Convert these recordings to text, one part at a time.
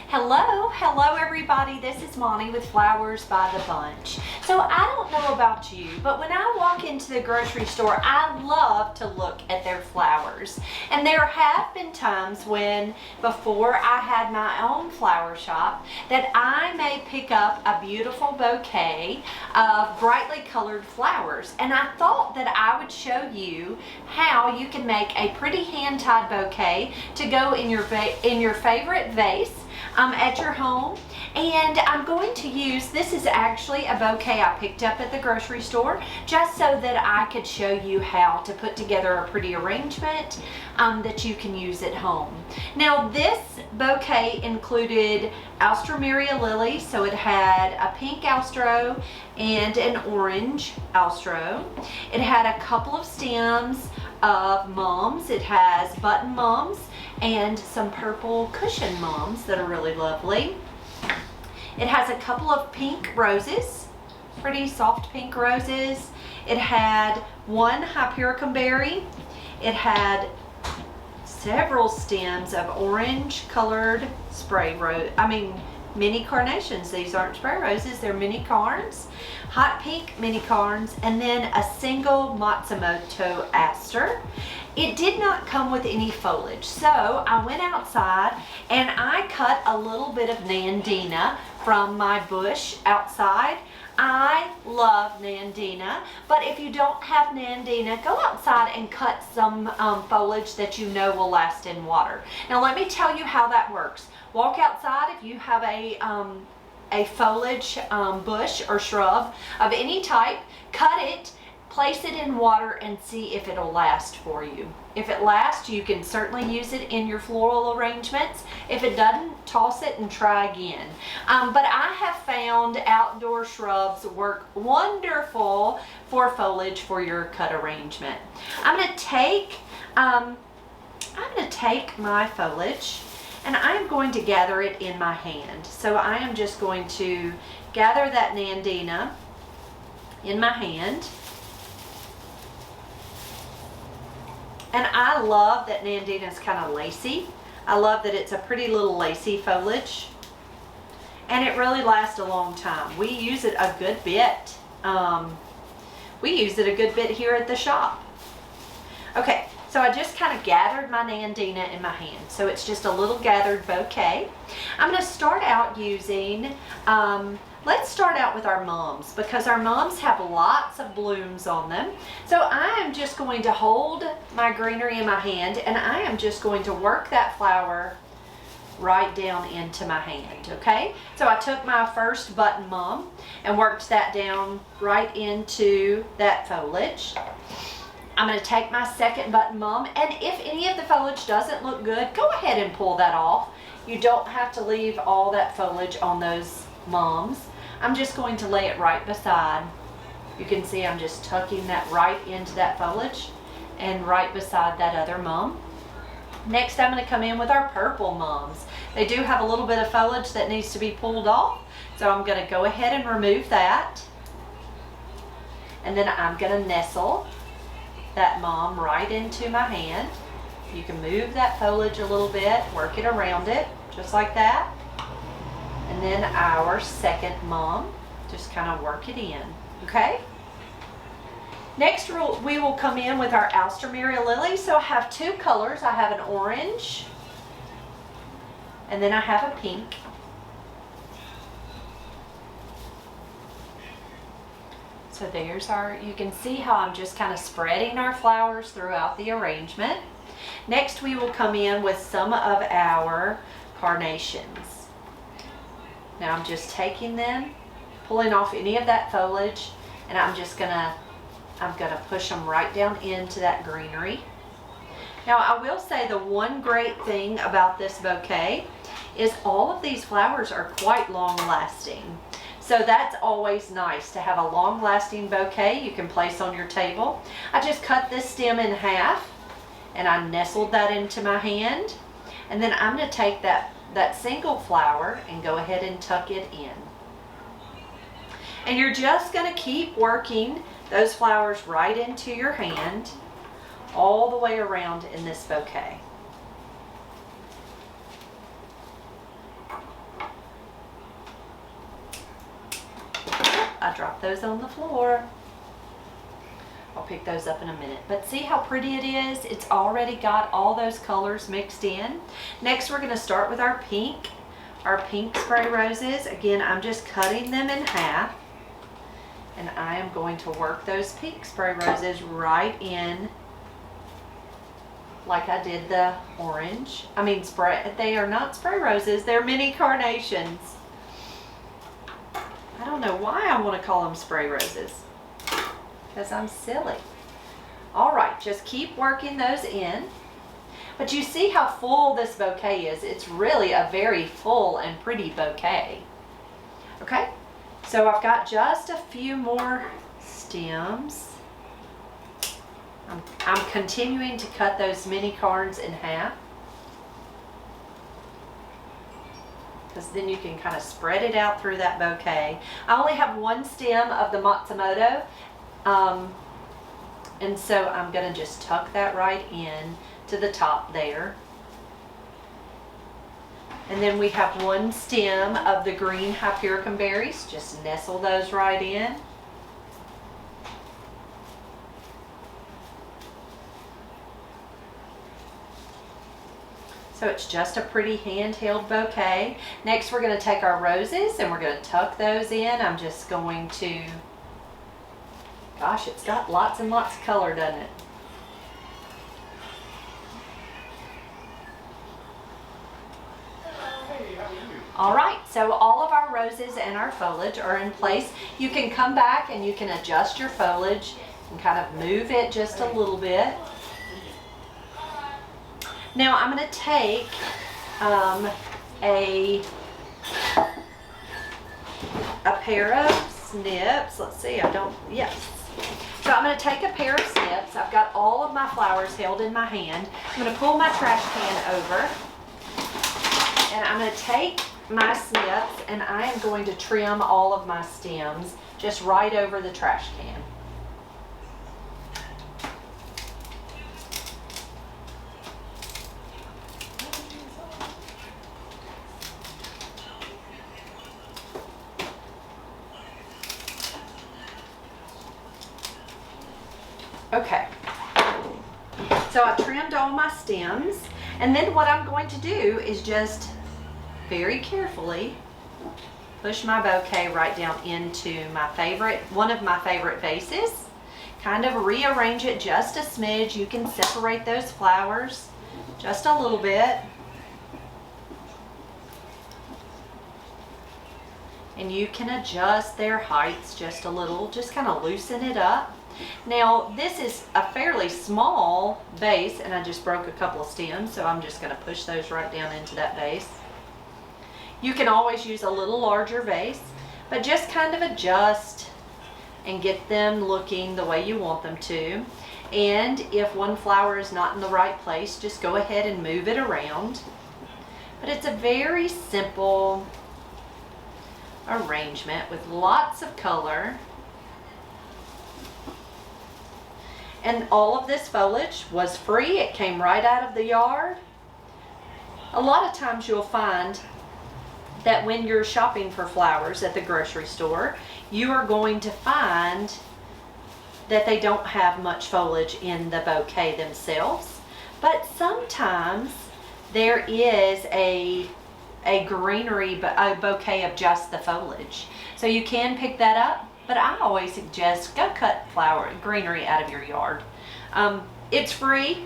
Hello everybody, this is Monty with Flowers by the Bunch. So I don't know about you, but when I walk into the grocery store, I love to look at their flowers. And there have been times when, before I had my own flower shop, that I may pick up a beautiful bouquet of brightly colored flowers. And I thought that I would show you how you can make a pretty hand-tied bouquet to go in your favorite vase at your home. And I'm going to use, this is actually a bouquet I picked up at the grocery store just so that I could show you how to put together a pretty arrangement that you can use at home. Now this bouquet included Alstroemeria lilies, so it had a pink Alstro and an orange Alstro. It had a couple of stems of mums. It has button mums and some purple cushion mums that are really lovely. It has a couple of pink roses, pretty soft pink roses. It had one hypericum berry. It had several stems of orange colored mini carnations. These aren't spray roses, they're mini carns. Hot pink mini carns, and then a single Matsumoto aster. It did not come with any foliage, so I went outside and I cut a little bit of Nandina from my bush outside. I love Nandina, but if you don't have Nandina, go outside and cut some foliage that you know will last in water. Now let me tell you how that works. Walk outside if you have a foliage bush or shrub of any type, cut it, place it in water and see if it'll last for you. If it lasts, you can certainly use it in your floral arrangements. If it doesn't, toss it and try again. But I have found outdoor shrubs work wonderful for foliage for your cut arrangement. I'm going to take my foliage and I'm going to gather it in my hand. So I am just going to gather that Nandina in my hand. And I love that Nandina is kind of lacy. I love that it's a pretty little lacy foliage. And it really lasts a long time. We use it a good bit. We use it a good bit here at the shop. Okay, so I just kind of gathered my Nandina in my hand. So it's just a little gathered bouquet. I'm going to start out using, let's start out with our mums because our mums have lots of blooms on them. So I am just going to hold my greenery in my hand and I am just going to work that flower right down into my hand, okay? So I took my first button mum and worked that down right into that foliage. I'm going to take my second button mum, and if any of the foliage doesn't look good, go ahead and pull that off. You don't have to leave all that foliage on those mums. I'm just going to lay it right beside. You can see I'm just tucking that right into that foliage and right beside that other mum. Next, I'm going to come in with our purple mums. They do have a little bit of foliage that needs to be pulled off, so I'm going to go ahead and remove that. And then I'm going to nestle that mum right into my hand. You can move that foliage a little bit, work it around it, just like that. And then our second mum, just kind of work it in, okay? Next we will come in with our Alstroemeria lily. So I have two colors. I have an orange and then I have a pink. So there's our, you can see how I'm just kind of spreading our flowers throughout the arrangement. Next we will come in with some of our carnations. Now I'm just taking them, pulling off any of that foliage, and I'm gonna push them right down into that greenery. Now I will say the one great thing about this bouquet is all of these flowers are quite long lasting. So that's always nice to have a long lasting bouquet you can place on your table. I just cut this stem in half and I nestled that into my hand. And then I'm going to take that single flower and go ahead and tuck it in. And you're just going to keep working those flowers right into your hand all the way around in this bouquet. dropped those on the floor. I'll pick those up in a minute. But see how pretty it is? It's already got all those colors mixed in. Next, we're gonna start with our pink spray roses. Again, I'm just cutting them in half. And I am going to work those pink spray roses right in like I did the orange. They are not spray roses, they're mini carnations. I don't know why I want to call them spray roses, because I'm silly. All right, just keep working those in. But you see how full this bouquet is. It's really a very full and pretty bouquet. Okay, so I've got just a few more stems. I'm continuing to cut those mini carns in half, because then you can kind of spread it out through that bouquet. I only have one stem of the Matsumoto, and so I'm going to just tuck that right in to the top there. And then we have one stem of the green Hypericum berries. Just nestle those right in. So it's just a pretty handheld bouquet. Next, we're going to take our roses and we're going to tuck those in. I'm just going to, gosh, it's got lots and lots of color, doesn't it? All right, so all of our roses and our foliage are in place. You can come back and you can adjust your foliage and kind of move it just a little bit. Now I'm going to take a pair of snips. Let's see, yes. So I'm going to take a pair of snips. I've got all of my flowers held in my hand. I'm going to pull my trash can over, and I'm going to take my snips and I am going to trim all of my stems just right over the trash can. Okay, so I trimmed all my stems, and then what I'm going to do is just very carefully push my bouquet right down into one of my favorite vases. Kind of rearrange it just a smidge. You can separate those flowers just a little bit. And you can adjust their heights just a little, just kind of loosen it up. Now, this is a fairly small vase, and I just broke a couple of stems, so I'm just going to push those right down into that vase. You can always use a little larger vase, but just kind of adjust and get them looking the way you want them to. And if one flower is not in the right place, just go ahead and move it around. But it's a very simple arrangement with lots of color. And all of this foliage was free. It came right out of the yard. A lot of times you'll find that when you're shopping for flowers at the grocery store, you are going to find that they don't have much foliage in the bouquet themselves. But sometimes there is a bouquet of just the foliage. So you can pick that up. But I always suggest go cut greenery out of your yard. It's free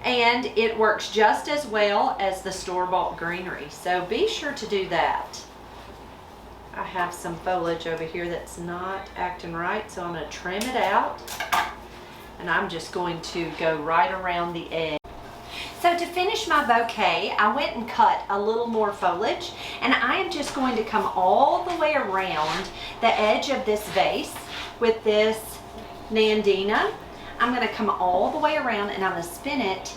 and it works just as well as the store-bought greenery. So be sure to do that. I have some foliage over here that's not acting right, so I'm going to trim it out. And I'm just going to go right around the edge. So to finish my bouquet, I went and cut a little more foliage, and I am just going to come all the way around the edge of this vase with this Nandina. I'm going to come all the way around and I'm going to spin it,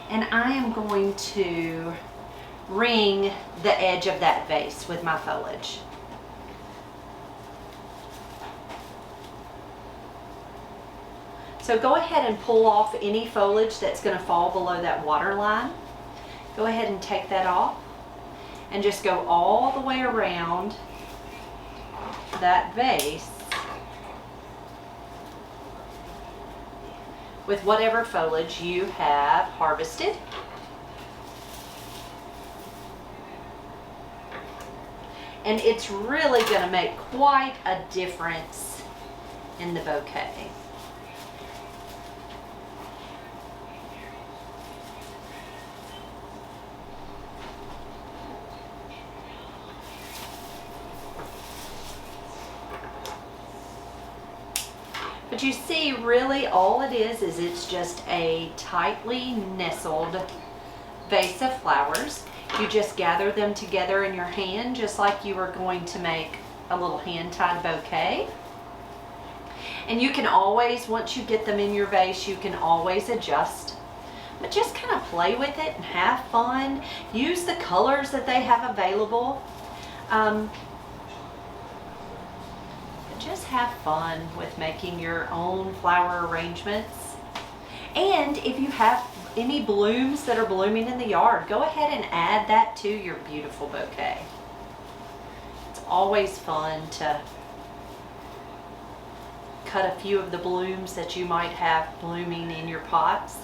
and I am going to ring the edge of that vase with my foliage. So go ahead and pull off any foliage that's going to fall below that water line. Go ahead and take that off and just go all the way around that vase with whatever foliage you have harvested. And it's really going to make quite a difference in the bouquet. But you see, really all it is it's just a tightly nestled vase of flowers. You just gather them together in your hand just like you were going to make a little hand-tied bouquet. And you can always, once you get them in your vase, you can always adjust. But just kind of play with it and have fun. Use the colors that they have available. Just have fun with making your own flower arrangements. And if you have any blooms that are blooming in the yard, go ahead and add that to your beautiful bouquet. It's always fun to cut a few of the blooms that you might have blooming in your pots.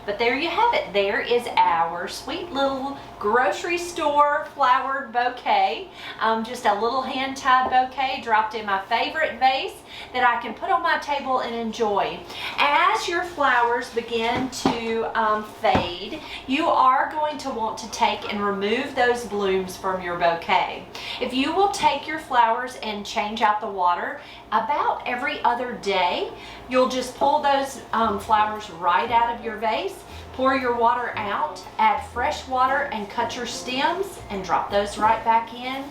But there you have it. There is our sweet little grocery store flowered bouquet. Just a little hand-tied bouquet dropped in my favorite vase that I can put on my table and enjoy. As your flowers begin to fade, you are going to want to take and remove those blooms from your bouquet. If you will take your flowers and change out the water about every other day, you'll just pull those flowers right out of your vase, pour your water out, add fresh water and cut your stems and drop those right back in.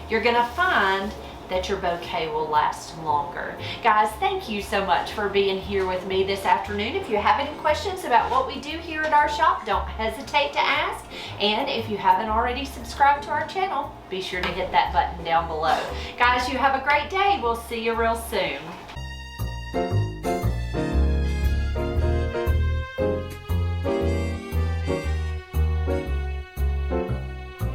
You're gonna find that your bouquet will last longer. Guys, thank you so much for being here with me this afternoon. If you have any questions about what we do here at our shop, don't hesitate to ask. And if you haven't already subscribed to our channel, be sure to hit that button down below. Guys, you have a great day. We'll see you real soon.